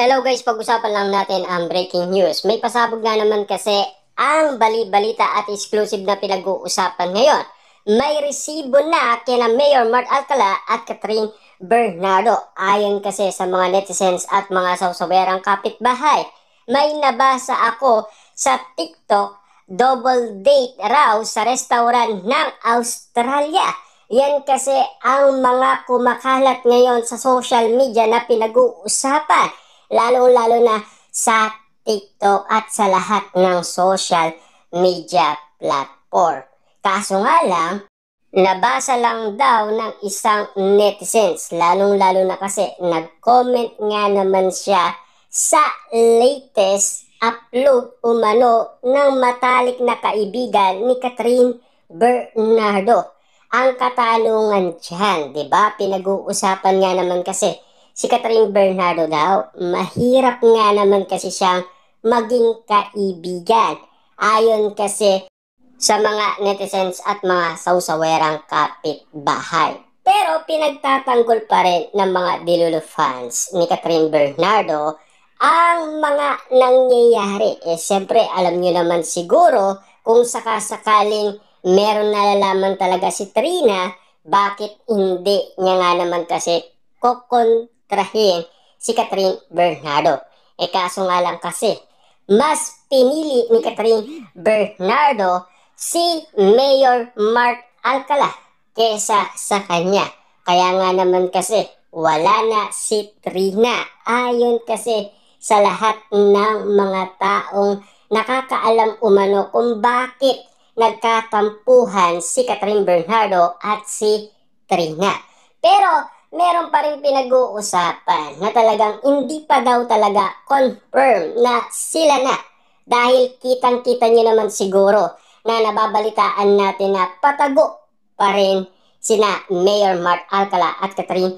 Hello guys, pag-usapan lang natin ang breaking news. May pasabog nga naman kasi ang bali-balita at exclusive na pinag-uusapan ngayon. May resibo na kina Mayor Mart Alcala at Catherine Bernardo. Ayon kasi sa mga netizens at mga sawsawerang kapitbahay. May nabasa ako sa TikTok, double date raw sa restaurant ng Australia. Yan kasi ang mga kumakalat ngayon sa social media na pinag-uusapan, lalong-lalo na sa TikTok at sa lahat ng social media platform. Kaso nga lang, nabasa lang daw ng isang netizens, lalong-lalo na kasi nag-comment nga naman siya sa latest upload umano ng matalik na kaibigan ni Catherine Bernardo. Ang katalungan dyan, di ba? Pinag-uusapan nga naman kasi si Catherine Bernardo daw, mahirap nga naman kasi siyang maging kaibigan. Ayon kasi sa mga netizens at mga sawsawerang kapitbahay. Pero pinagtatanggol pa rin ng mga Dilulo fans ni Catherine Bernardo ang mga nangyayari. Siyempre, alam nyo naman siguro kung sakasakaling meron nalalaman talaga si Trina, bakit hindi niya nga naman kasi kokontrahin si Catherine Bernardo. Kaso nga lang kasi, mas pinili ni Catherine Bernardo si Mayor Mart Alcala kesa sa kanya. Kaya nga naman kasi, wala na si Trina. Ayon kasi sa lahat ng mga taong nakakaalam umano kung bakit nagkatampuhan si Catherine Bernardo at si Trina. Pero meron pa rin pinag-uusapan na talagang hindi pa daw talaga confirm na sila na. Dahil kitang-kita nyo naman siguro na nababalitaan natin na patago pa rin sina Mayor Mart Alcala at Catherine.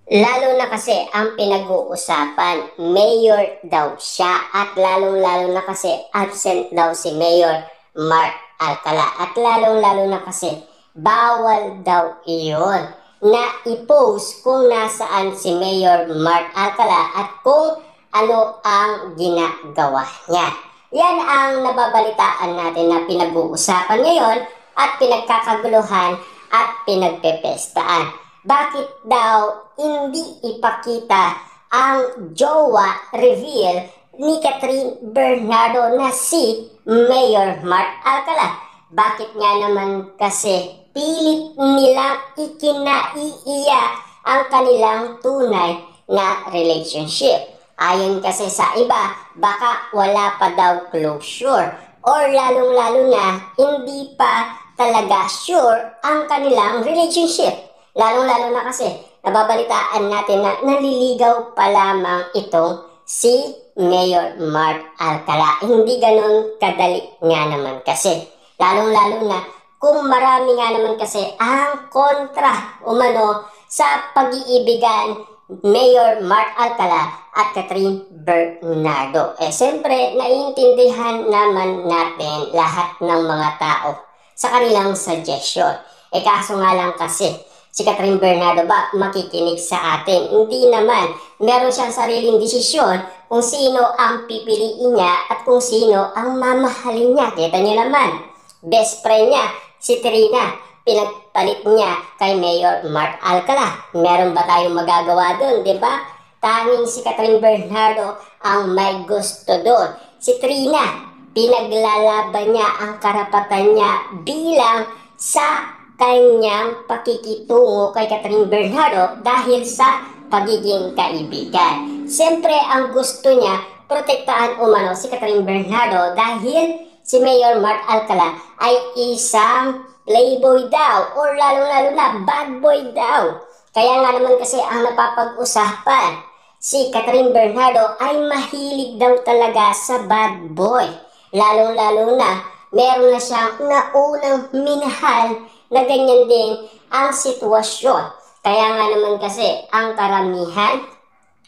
Lalo na kasi ang pinag-uusapan, mayor daw siya at lalong-lalo na kasi absent daw si Mayor Mart Alcala. At lalong-lalo na kasi bawal daw iyon na i-post kung nasaan si Mayor Mart Alcala at kung ano ang ginagawa niya. Yan ang nababalitaan natin na pinag-uusapan ngayon at pinagkakaguluhan at pinagpepestaan. Bakit daw hindi ipakita ang jowa reveal ni Catherine Bernardo na si Mayor Mart Alcala? Bakit nga naman kasi pilit nilang ikinaiiya ang kanilang tunay na relationship? Ayon kasi sa iba, baka wala pa daw closure or lalong-lalo na hindi pa talaga sure ang kanilang relationship. Lalong-lalo na kasi nababalitaan natin na naliligaw pa lamang itong si Mayor Mart Alcala. Hindi ganun kadali nga naman kasi. Lalong-lalo na kung marami nga naman kasi ang kontra umano sa pag-iibigan Mayor Mart Alcala at Catherine Bernardo. Siyempre, naiintindihan naman natin lahat ng mga tao sa kanilang suggestion. Kaso nga lang kasi, si Catherine Bernardo ba makikinig sa atin? Hindi naman. Meron siyang sariling desisyon kung sino ang pipiliin niya at kung sino ang mamahalin niya. Kita niyo naman, best friend niya, si Trina, pinagpalit niya kay Mayor Mart Alcala. Meron ba tayong magagawa doon, di ba? Tanging si Catherine Bernardo ang may gusto doon. Si Trina, pinaglalaban niya ang karapatan niya bilang sa kanyang pakikitungo kay Catherine Bernardo dahil sa pagiging kaibigan. Siyempre, ang gusto niya, protektahan umano si Catherine Bernardo dahil si Mayor Mart Alcala ay isang playboy daw or lalong-lalo na bad boy daw. Kaya nga naman kasi ang napapag-usapan, si Catherine Bernardo ay mahilig daw talaga sa bad boy. Lalong-lalo na meron na siyang naunang minahal na ganyan din ang sitwasyon. Kaya nga naman kasi ang karamihan,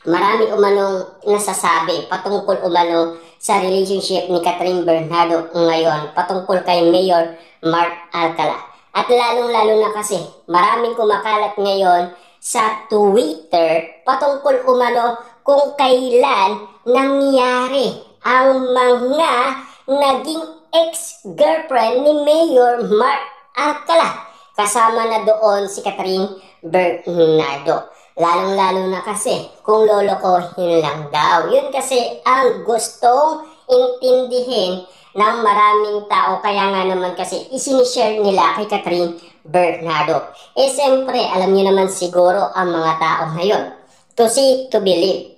marami umanong nasasabi patungkol umano sa relationship ni Catherine Bernardo ngayon, patungkol kay Mayor Mart Alcala. At lalong-lalo na kasi maraming kumakalat ngayon sa Twitter patungkol umano kung kailan nangyari ang mga naging ex-girlfriend ni Mayor Mark Alcala. Kasama na doon si Catherine Bernardo. Lalong-lalo na kasi kung lolokohin lang daw. Yun kasi ang gustong intindihin ng maraming tao. Kaya nga naman kasi isinishare nila kay Catherine Bernardo. Siyempre, alam niyo naman siguro ang mga tao ngayon. To see, to believe.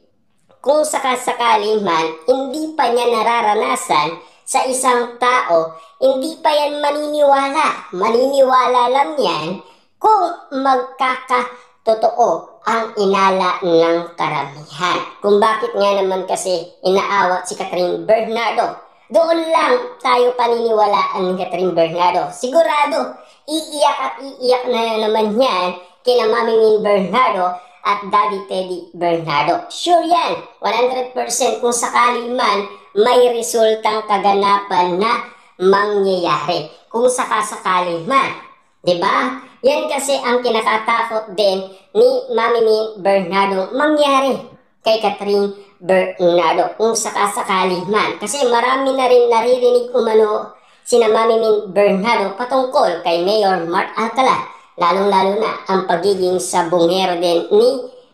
Kung sakasakali man, hindi pa niya nararanasan sa isang tao, hindi pa yan maniniwala. Maniniwala lang yan kung magkakatotoo ang inala ng karamihan. Kung bakit nga naman kasi inaawat si Catherine Bernardo. Doon lang tayo paniniwalaan ni Catherine Bernardo. Sigurado, iiyak at iiyak na naman yan kina Mami Min Bernardo at Daddy Teddy Bernardo. Sure yan, 100% kung sakali man may resultang kaganapan na mangyayari. Kung sakasakali man. Diba? Yan kasi ang kinakatakot din ni Mami Min Bernardo mangyari kay Catherine Bernardo kung sakasakali man. Kasi marami na rin naririnig umano sina Mami Min Bernardo patungkol kay Mayor Mark Alcala. Lalong-lalo na ang pagiging sabungero din ni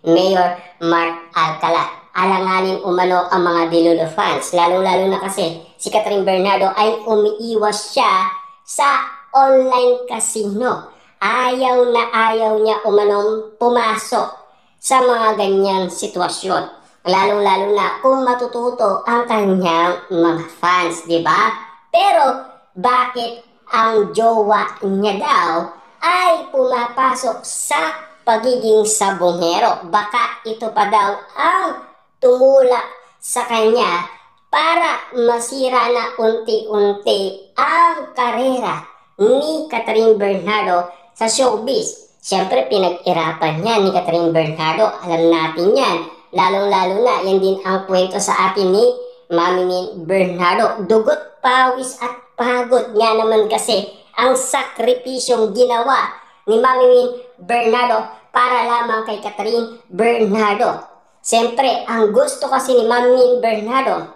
Mayor Mark Alcala. Alanganin umano ang mga Dilulo fans. Lalong-lalo na kasi si Catherine Bernardo ay umiiwas siya sa online casino. Ayaw na ayaw niya umanong pumasok sa mga ganyang sitwasyon. Lalong-lalo na kung matututo ang kanyang mga fans, di ba? Pero bakit ang jowa niya daw ay pumapasok sa pagiging sabongero? Baka ito pa daw ang tumulak sa kanya para masira na unti-unti ang karera ni Catherine Bernardo sa showbiz. Siyempre, pinag-irapan niya ni Catherine Bernardo. Alam natin yan. Lalong-lalo na, yan din ang kwento sa atin ni Mami Min Bernardo. Dugot, pawis at pagod nga naman kasi ang sakripisyong ginawa ni Mami Min Bernardo para lamang kay Catherine Bernardo. Siyempre, ang gusto kasi ni Mami Min Bernardo,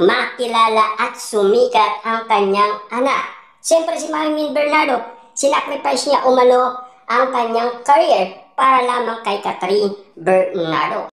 makilala at sumikat ang kanyang anak. Siyempre si Mami Min Bernardo, sinakripice niya umano ang kanyang career para lamang kay Catherine Bernardo.